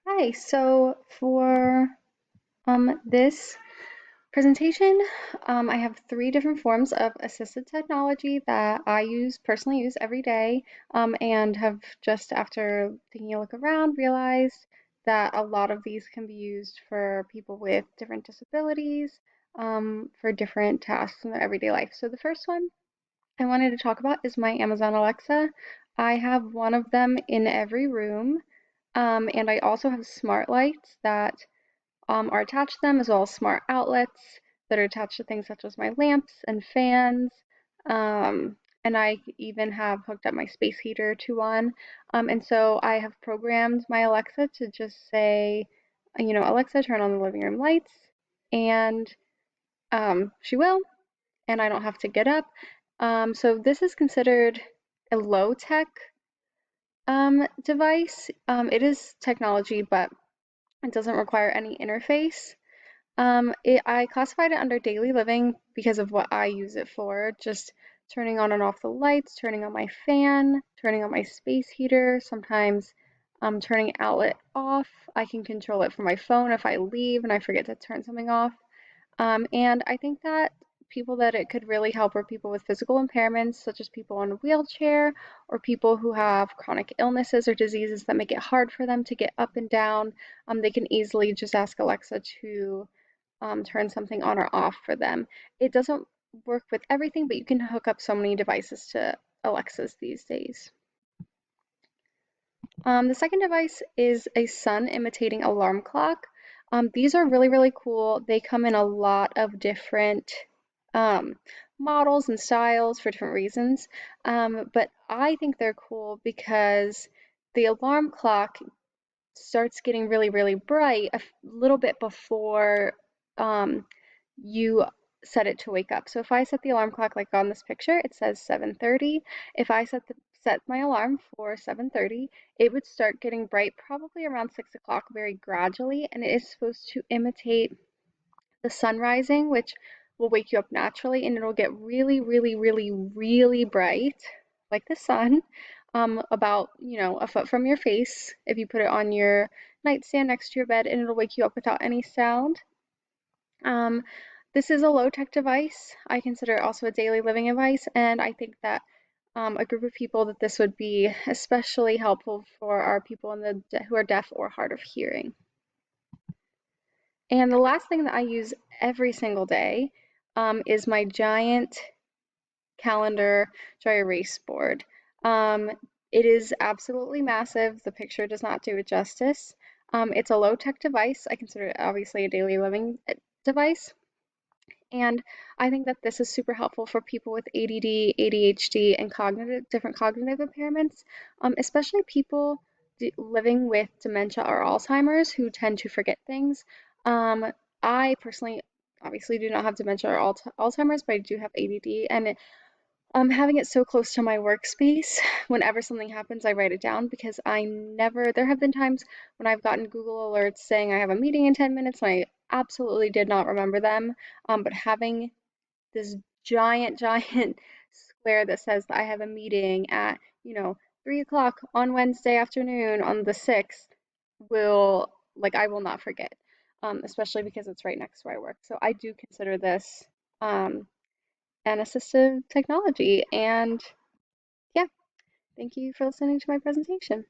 Hi, so for this presentation, I have three different forms of assisted technology that personally use every day, and have just after taking a look around realized that a lot of these can be used for people with different disabilities, for different tasks in their everyday life. So the first one I wanted to talk about is my Amazon Alexa. I have one of them in every room, and I also have smart lights that are attached to them, as well as smart outlets that are attached to things such as my lamps and fans. And I even have hooked up my space heater to one. And so I have programmed my Alexa to just say, Alexa, turn on the living room lights, and she will, and I don't have to get up. So this is considered a low tech device. It is technology, but it doesn't require any interface. I classified it under daily living because of what I use it for, just turning on and off the lights, turning on my fan, turning on my space heater, sometimes turning outlet off. I can control it from my phone if I leave and I forget to turn something off. And I think that people that it could really help are people with physical impairments, such as people on a wheelchair or people who have chronic illnesses or diseases that make it hard for them to get up and down. They can easily just ask Alexa to turn something on or off for them. It doesn't work with everything, but you can hook up so many devices to Alexas these days. The second device is a sun imitating alarm clock. These are really, really cool. They come in a lot of different um, models and styles for different reasons. But I think they're cool because the alarm clock starts getting really, really bright little bit before um, you set it to wake up. So if I set the alarm clock like on this picture, it says 7:30. If I set my alarm for 7:30, it would start getting bright probably around 6 o'clock very gradually, and it is supposed to imitate the sun rising, which will wake you up naturally, and it'll get really, really, really, really bright, like the sun, about, a foot from your face if you put it on your nightstand next to your bed, and it'll wake you up without any sound. Um, this is a low-tech device. I consider it also a daily living device, and I think that a group of people that this would be especially helpful for are people who are deaf or hard of hearing. And the last thing that I use every single day is my giant calendar dry erase board. Um, it is absolutely massive. The picture does not do it justice. It's a low-tech device. I consider it obviously a daily living device. And I think that this is super helpful for people with ADD, ADHD, and different cognitive impairments, especially people living with dementia or Alzheimer's who tend to forget things. Um, I personally obviously do not have dementia or Alzheimer's, but I do have ADD, and having it so close to my workspace, whenever something happens, I write it down because there have been times when I've gotten Google alerts saying I have a meeting in 10 minutes and I absolutely did not remember them. But having this giant, giant square that says that I have a meeting at, 3 o'clock on Wednesday afternoon on the 6th I will not forget, especially because it's right next to where I work. So I do consider this um, an assistive technology. And yeah, thank you for listening to my presentation.